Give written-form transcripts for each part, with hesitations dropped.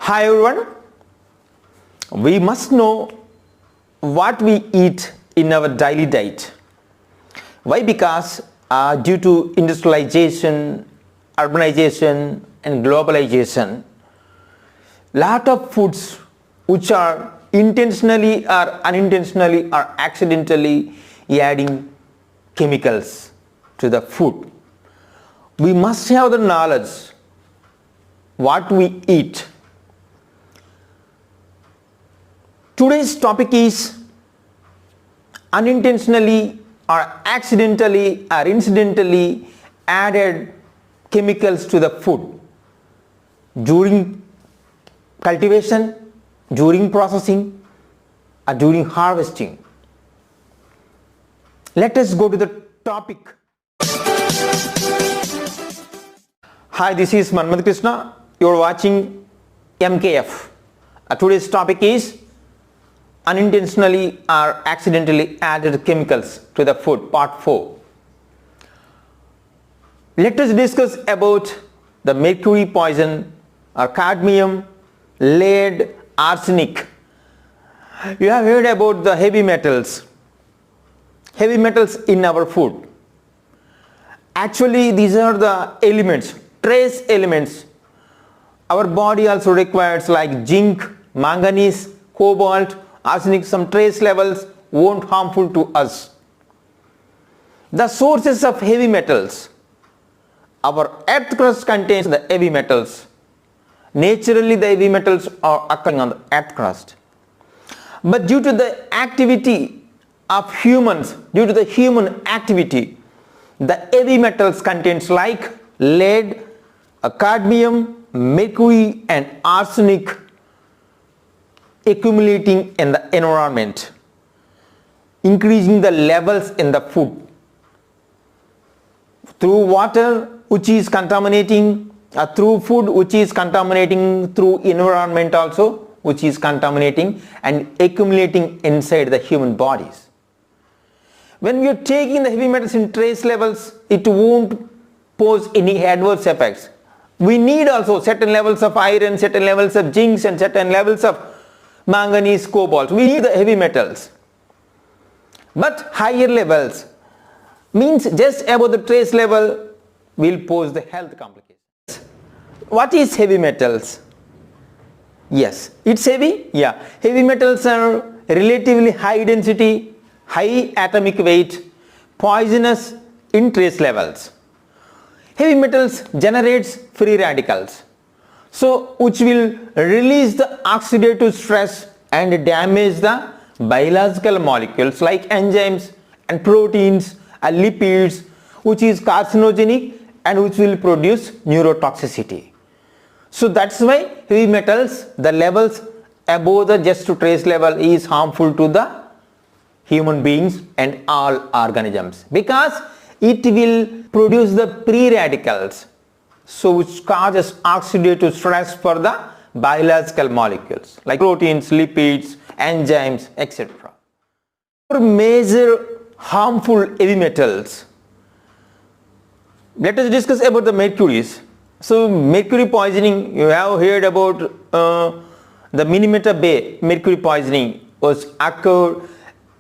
Hi everyone, we must know what we eat in our daily diet. Why? Because due to industrialization, urbanization and globalization, lot of foods which are intentionally or unintentionally or accidentally adding chemicals to the food. We must have the knowledge what we eat. Today's topic is unintentionally or accidentally or incidentally added chemicals to the food during cultivation, during processing or during harvesting. Let us go to the topic. Hi, this is Manmad Krishna. You are watching MKF. Today's topic is unintentionally or accidentally added chemicals to the food, part 4. Let us discuss about the mercury poison or cadmium, lead, arsenic. You have heard about the heavy metals in our food. Actually, these are the elements, trace elements our body also requires, like zinc, manganese, cobalt, arsenic. Some trace levels won't harmful to us. The sources of heavy metals. Our earth crust contains the heavy metals. Naturally, the heavy metals are occurring on the earth crust. But due to the activity of humans, due to the human activity, the heavy metals contains like lead, cadmium, mercury and arsenic accumulating in the environment, increasing the levels in the food through water which is contaminating, through food which is contaminating, through environment also which is contaminating and accumulating inside the human bodies. When we are taking the heavy metals in trace levels, it won't pose any adverse effects. We need also certain levels of iron, certain levels of zinc and certain levels of manganese, cobalt. We need the heavy metals. But higher levels means just above the trace level will pose the health complications. What is heavy metals? Yes, it's heavy. Yeah, heavy metals are relatively high density, high atomic weight, poisonous in trace levels. Heavy metals generates free radicals, so which will release the oxidative stress and damage the biological molecules like enzymes and proteins and lipids, which is carcinogenic and which will produce neurotoxicity. So that's why heavy metals, the levels above the just trace level is harmful to the human beings and all organisms, because it will produce the free radicals, so which causes oxidative stress for the biological molecules like proteins, lipids, enzymes, etc. Major harmful heavy metals. Let us discuss about the mercuries. So mercury poisoning, you have heard about the Minamata Bay mercury poisoning was occurred,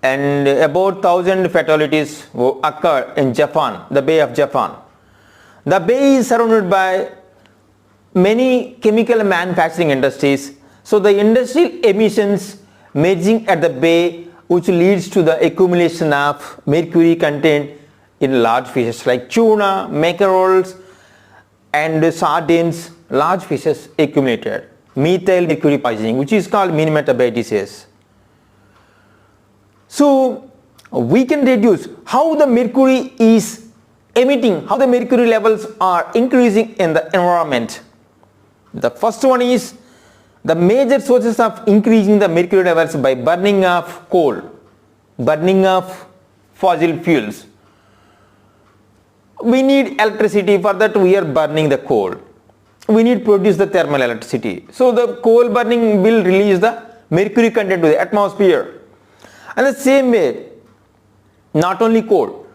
and about 1,000 fatalities occur in Japan, the Bay of Japan. The bay is surrounded by many chemical manufacturing industries, so the industrial emissions merging at the bay, which leads to the accumulation of mercury content in large fishes like tuna, mackerels and sardines. Large fishes accumulated methyl mercury poisoning, which is called Minamata Bay disease. So we can reduce how the mercury is emitting, how the mercury levels are increasing in the environment. The first one is the major sources of increasing the mercury levels by burning of coal, burning of fossil fuels. We need electricity. For that we are burning the coal. We need to produce the thermal electricity. So the coal burning will release the mercury content to the atmosphere. And the same way, not only coal,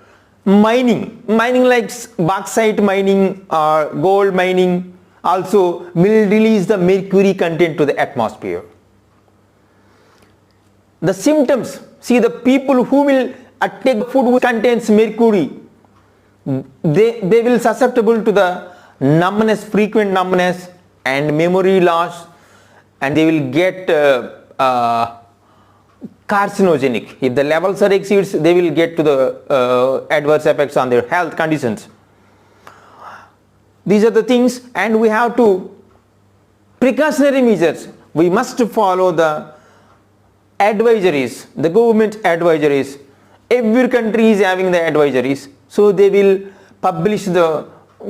mining like bauxite mining or gold mining also will release the mercury content to the atmosphere. The symptoms, see, the people who will take food which contains mercury, they will susceptible to the numbness, frequent numbness and memory loss, and they will get carcinogenic. If the levels are exceeds, they will get to the adverse effects on their health conditions. These are the things, and we have to precautionary measures. We must follow the advisories, the government advisories. Every country is having the advisories, so they will publish the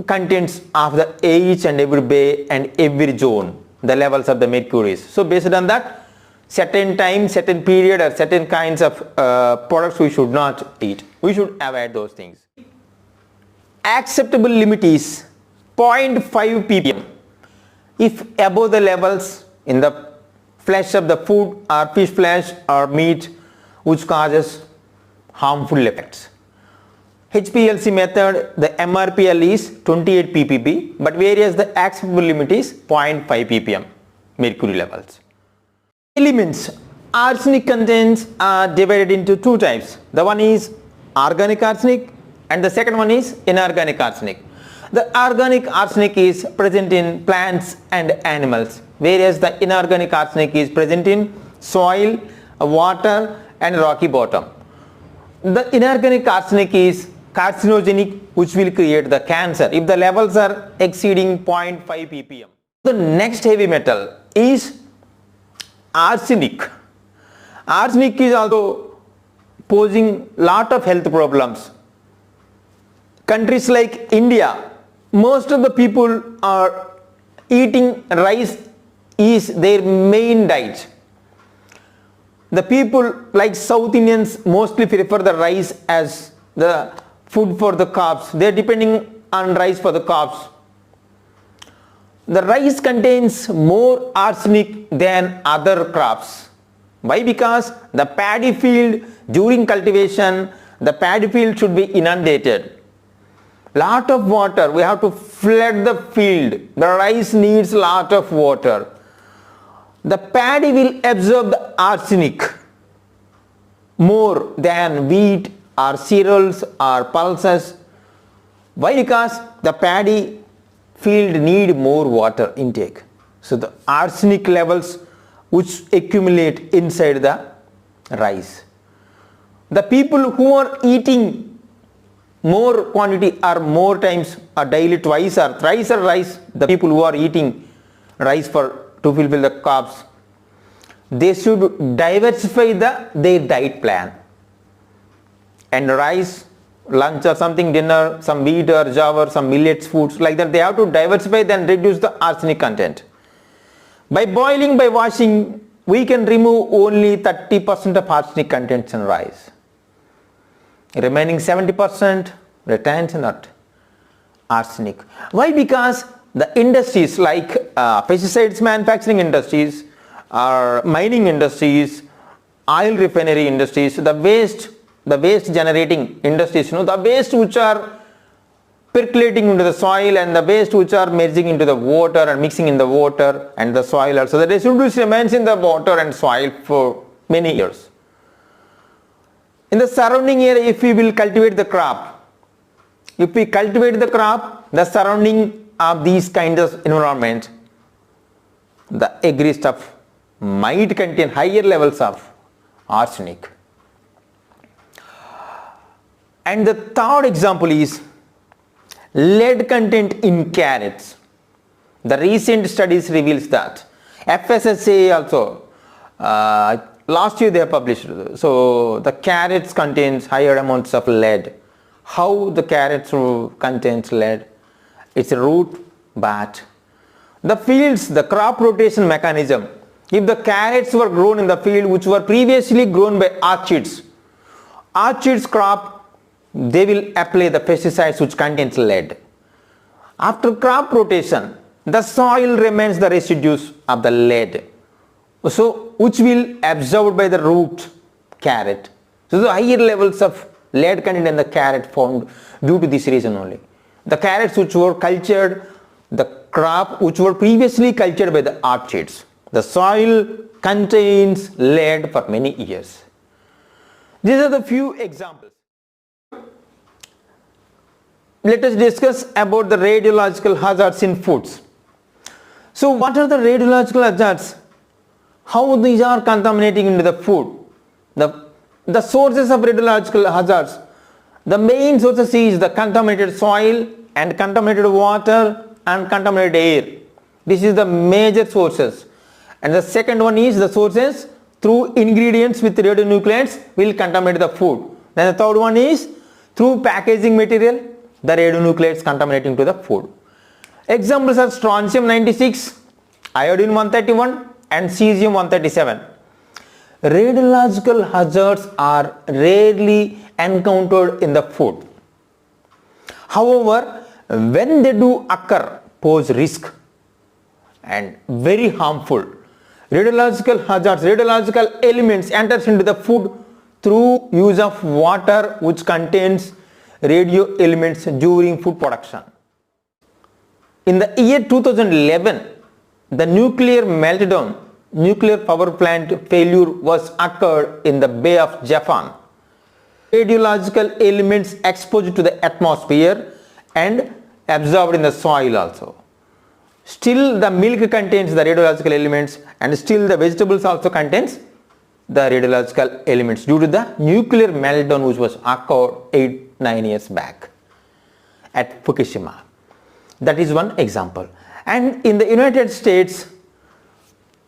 contents of the each and every bay and every zone, the levels of the mercury. So based on that, certain time, certain period or certain kinds of products we should not eat. We should avoid those things. Acceptable limit is 0.5 ppm. If above the levels in the flesh of the food or fish flesh or meat which causes harmful effects. HPLC method, the MRPL is 28 ppb, but whereas the acceptable limit is 0.5 ppm mercury levels. Elements, arsenic contents are divided into two types. The one is organic arsenic and the second one is inorganic arsenic. The organic arsenic is present in plants and animals, whereas the inorganic arsenic is present in soil, water and rocky bottom. The inorganic arsenic is carcinogenic, which will create the cancer if the levels are exceeding 0.5 ppm. The next heavy metal is arsenic. Arsenic is also posing lot of health problems. Countries like India, most of the people are eating rice is their main diet. The people like South Indians mostly prefer the rice as the food for the crops. They are depending on rice for the crops. The rice contains more arsenic than other crops. Why? Because the paddy field during cultivation, the paddy field should be inundated. Lot of water, we have to flood the field. The rice needs lot of water. The paddy will absorb the arsenic more than wheat or cereals or pulses. Why? Because the paddy field need more water intake. So the arsenic levels which accumulate inside the rice. The people who are eating more quantity or more times or daily twice or thrice or rice, the people who are eating rice to fulfill the carbs, they should diversify their diet plan. And rice, lunch or something, dinner, some wheat or jawar, some millets foods like that, they have to diversify, then reduce the arsenic content. By boiling, by washing, we can remove only 30% of arsenic contents in rice. Remaining 70% retains not arsenic. Why? Because the industries like pesticides manufacturing industries or mining industries, oil refinery industries, the waste generating industries, the waste which are percolating into the soil and the waste which are merging into the water and mixing in the water and the soil also, the residues remains in the water and soil for many years. In the surrounding area, if we will cultivate the crop, the surrounding of these kinds of environment, the agri stuff might contain higher levels of arsenic. And the third example is lead content in carrots. The recent studies reveals that. FSSA also, last year they have published. So the carrots contains higher amounts of lead. How the carrots contains lead? It's a root bat. The fields, the crop rotation mechanism. If the carrots were grown in the field which were previously grown by orchids crop, they will apply the pesticides which contains lead. After crop rotation, the soil remains the residues of the lead, so which will absorbed by the root carrot. So the higher levels of lead content in the carrot found due to this reason only. The carrots which were cultured, the crop which were previously cultured by the orchards. The soil contains lead for many years. These are the few examples. Let us discuss about the radiological hazards in foods. So what are the radiological hazards? How these are contaminating into the food? The sources of radiological hazards. The main sources is the contaminated soil and contaminated water and contaminated air. This is the major sources. And the second one is the sources through ingredients with radionuclides will contaminate the food. Then the third one is through packaging material, the radionuclides contaminating to the food. Examples are strontium 96, iodine 131 and cesium 137. Radiological hazards are rarely encountered in the food. However, when they do occur, pose risk and very harmful. Radiological hazards, radiological elements enters into the food through use of water which contains radio elements during food production. In the year 2011, the nuclear meltdown, nuclear power plant failure was occurred in the Bay of Japan. Radiological elements exposed to the atmosphere and absorbed in the soil also. Still the milk contains the radiological elements and still the vegetables also contains the radiological elements due to the nuclear meltdown which was occurred 8-9 years back at Fukushima. That is one example. And in the United States,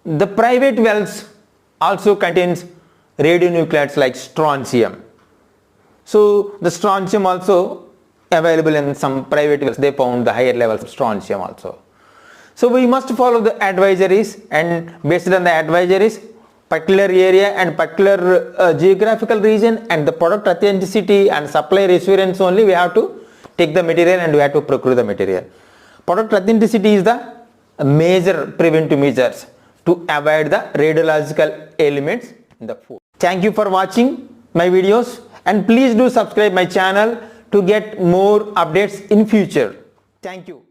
the private wells also contains radionuclides like strontium. So the strontium also available in some private wells, they found the higher levels of strontium also. So we must follow the advisories, and based on the advisories, particular area and particular geographical region and the product authenticity and supplier assurance only we have to take the material and we have to procure the material. Product authenticity is the major preventive measures to avoid the radiological elements in the food. Thank you for watching my videos and please do subscribe my channel to get more updates in future. Thank you.